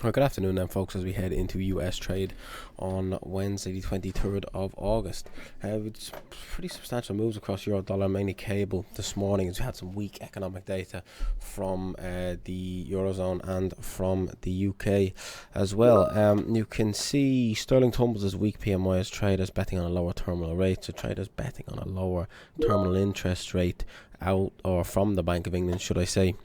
Well, good afternoon then, folks, as we head into US trade on Wednesday the 23rd of August. It's pretty substantial moves across euro dollar, mainly cable this morning, as we had some weak economic data from the Eurozone and from the UK as well. You can see sterling tumbles as weak PMI as traders betting on a lower terminal rate, so traders betting on a lower terminal interest rate out or from the Bank of England, should I say,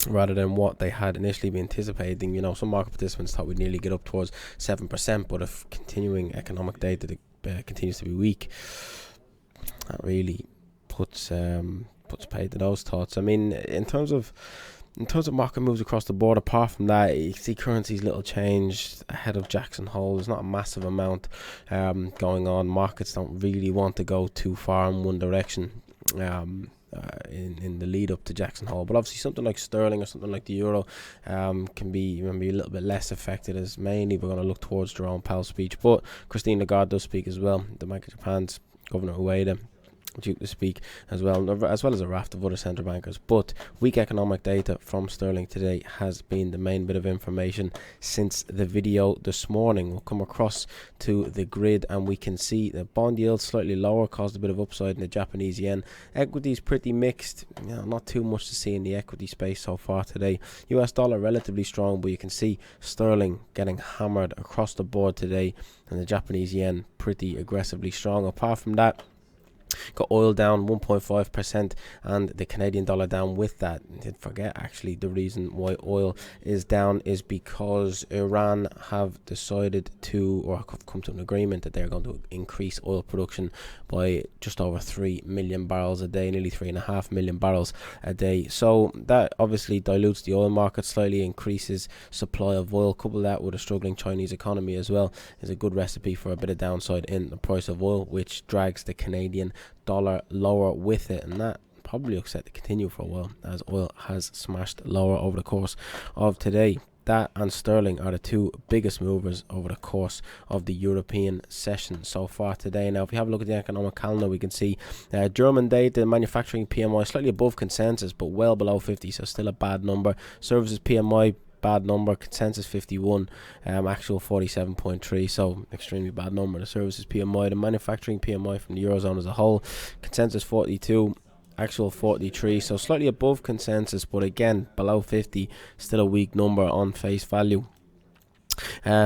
rather than what they had initially been anticipating. You know, some market participants thought we'd nearly get up towards 7%, but if continuing economic data continues to be weak, that really puts paid to those thoughts. I mean, in terms of market moves across the board, apart from that, you see currencies little changed ahead of Jackson Hole. There's not a massive amount going on. Markets don't really want to go too far in one direction. In the lead up to Jackson Hole, but obviously something like sterling or something like the euro can be a little bit less affected, as mainly we're going to look towards Jerome Powell's speech. But Christine Lagarde does speak as well. The Bank of Japan's Governor Ueda due to speak as well as a raft of other central bankers. But weak economic data from sterling today has been the main bit of information since the video this morning. We'll come across to the grid and we can see the bond yield slightly lower, caused a bit of upside in the Japanese yen. Equities pretty mixed, not too much to see in the equity space so far today. US dollar relatively strong, but you can see sterling getting hammered across the board today, and the Japanese yen pretty aggressively strong. Apart from that, got oil down 1.5% and the Canadian dollar down with that. I did forget, actually, the reason why oil is down is because Iran have decided to, or have come to an agreement that they're going to increase oil production by just over 3 million barrels a day, nearly 3.5 million barrels a day. So that obviously dilutes the oil market slightly, increases supply of oil. Couple that with a struggling Chinese economy as well is a good recipe for a bit of downside in the price of oil, which drags the Canadian dollar lower with it, and that probably looks set to continue for a while as oil has smashed lower over the course of today. That and sterling are the two biggest movers over the course of the European session so far today. Now, if we have a look at the economic calendar, we can see German data, manufacturing PMI slightly above consensus but well below 50, so still a bad number. Services PMI, bad number, consensus 51, actual 47.3, so extremely bad number. The services PMI, the manufacturing PMI from the Eurozone as a whole, consensus 42, actual 43, so slightly above consensus, but again below 50, still a weak number on face value.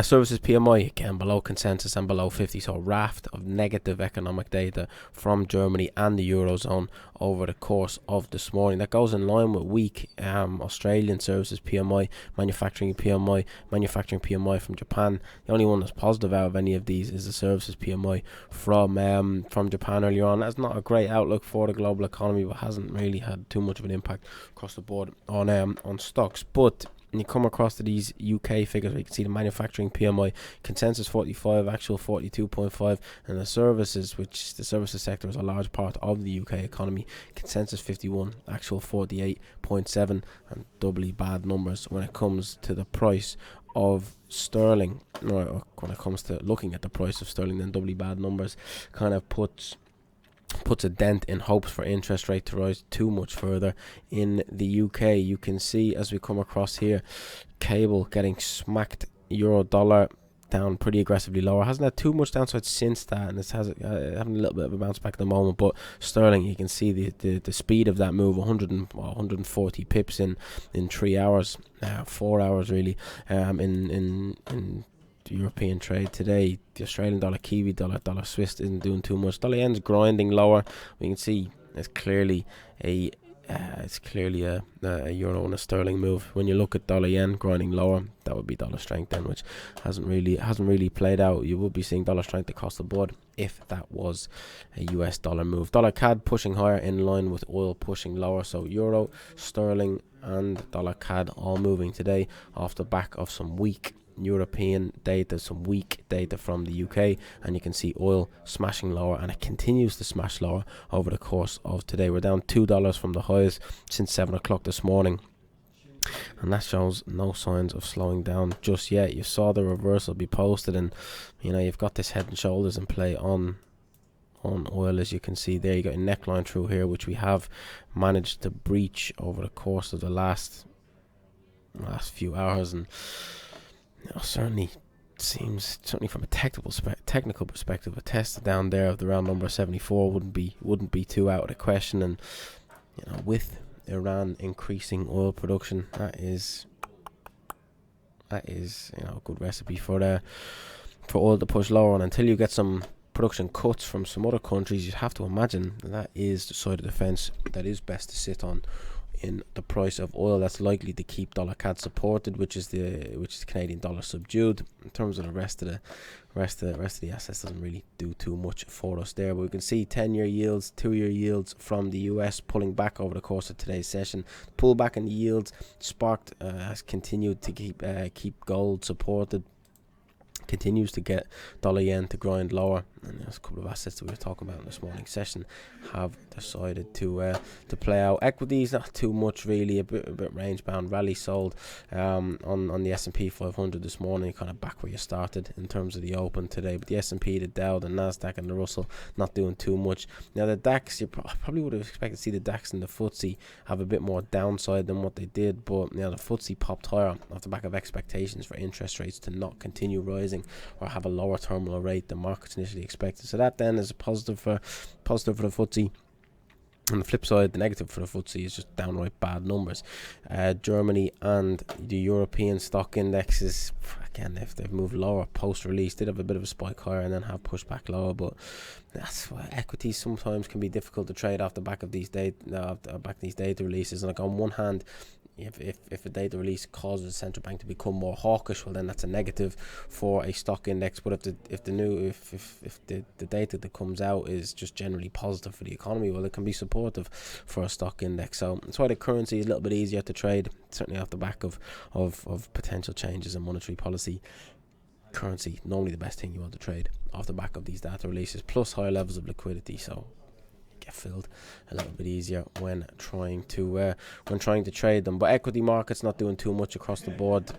Services PMI again below consensus and below 50, so a raft of negative economic data from Germany and the Eurozone over the course of this morning. That goes in line with weak Australian services PMI, manufacturing PMI from Japan. The only one that's positive out of any of these is the services PMI from Japan earlier on. That's not a great outlook for the global economy, but hasn't really had too much of an impact across the board on stocks. But when you come across to these UK figures, you can see the manufacturing PMI, consensus 45, actual 42.5, and the services, which the services sector is a large part of the UK economy, consensus 51, actual 48.7, and doubly bad numbers when it comes to the price of sterling. Or when it comes to looking at the price of sterling, then doubly bad numbers kind of puts a dent in hopes for interest rate to rise too much further in the UK. You can see as we come across here, cable getting smacked, euro dollar down pretty aggressively lower. Hasn't had too much downside since that, and it's having a little bit of a bounce back at the moment. But sterling, you can see the speed of that move, 140 pips in 3 hours, 4 hours really, in European trade today. The Australian dollar, Kiwi dollar, dollar Swiss isn't doing too much. Dollar yen's grinding lower. We can see it's clearly a euro and a sterling move. When you look at dollar yen grinding lower, that would be dollar strength then, which hasn't really played out. You would be seeing dollar strength across the board if that was a US dollar move. Dollar CAD pushing higher in line with oil pushing lower. So euro, sterling and dollar CAD all moving today off the back of some weak European data, some weak data from the UK, and you can see oil smashing lower, and it continues to smash lower over the course of today. We're down $2 from the highs since 7 o'clock this morning, and that shows no signs of slowing down just yet. You saw the reversal be posted, and you've got this head and shoulders in play on oil, as you can see there. You got a neckline through here, which we have managed to breach over the course of the last few hours, and certainly seems, certainly from a technical perspective, a test down there of the round number 74 wouldn't be too out of the question. And with Iran increasing oil production, that is a good recipe for oil to push lower. And until you get some production cuts from some other countries, you have to imagine that is the side of the fence that is best to sit on in the price of oil. That's likely to keep dollar CAD supported, which is the Canadian dollar subdued. In terms of the rest of the assets, doesn't really do too much for us there. But we can see 10-year yields, 2-year yields from the US pulling back over the course of today's session. Pullback in the yields sparked has continued to keep gold supported. Continues to get dollar yen to grind lower, and there's a couple of assets that we were talking about in this morning's session have decided to play out. Equities, not too much really, a bit range bound. Rally sold on the S&P 500 this morning, kind of back where you started in terms of the open today. But the S&P, the Dow, the Nasdaq, and the Russell not doing too much. Now the DAX, you probably would have expected to see the DAX and the FTSE have a bit more downside than what they did, but the FTSE popped higher off the back of expectations for interest rates to not continue rising or have a lower terminal rate than markets initially expected. So that then is a positive for the FTSE. On the flip side, the negative for the FTSE is just downright bad numbers. Germany and the European stock indexes, again, if they've moved lower post-release, did have a bit of a spike higher and then have pushed back lower. But that's why equities sometimes can be difficult to trade off the back of these data releases. And like on one hand, if a data release causes the central bank to become more hawkish, well then that's a negative for a stock index. But if the data that comes out is just generally positive for the economy, well it can be supportive for a stock index. So that's why the currency is a little bit easier to trade, certainly off the back of potential changes in monetary policy. Currency normally the best thing you want to trade off the back of these data releases, plus higher levels of liquidity. So get filled a little bit easier when trying to trade them. But equity markets not doing too much across the board.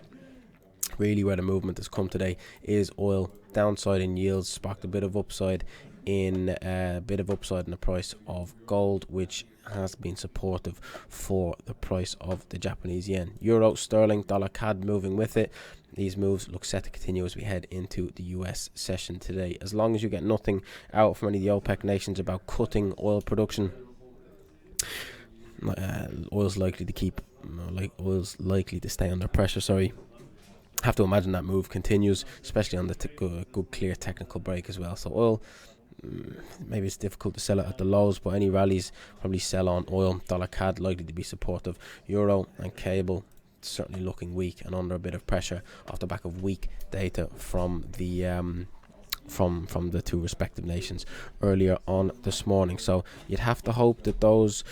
Really, where the movement has come today is oil. Downside in yields sparked a bit of upside in the price of gold, which has been supportive for the price of the Japanese yen. Euro, sterling, dollar CAD moving with it. These moves look set to continue as we head into the US session today. As long as you get nothing out from any of the OPEC nations about cutting oil production, oil's likely to stay under pressure. Have to imagine that move continues, especially on the good clear technical break as well. So oil, maybe it's difficult to sell it at the lows, but any rallies probably sell on oil. Dollar CAD likely to be supportive. Euro and cable certainly looking weak and under a bit of pressure off the back of weak data from the from the two respective nations earlier on this morning. So you'd have to hope that those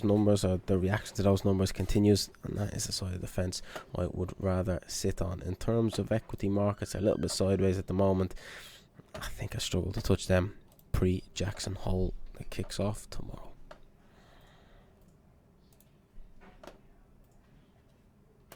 numbers, or the reaction to those numbers, continues, and that is the side of the fence I would rather sit on. In terms of equity markets, a little bit sideways at the moment. I think I struggle to touch them pre-Jackson Hole that kicks off tomorrow.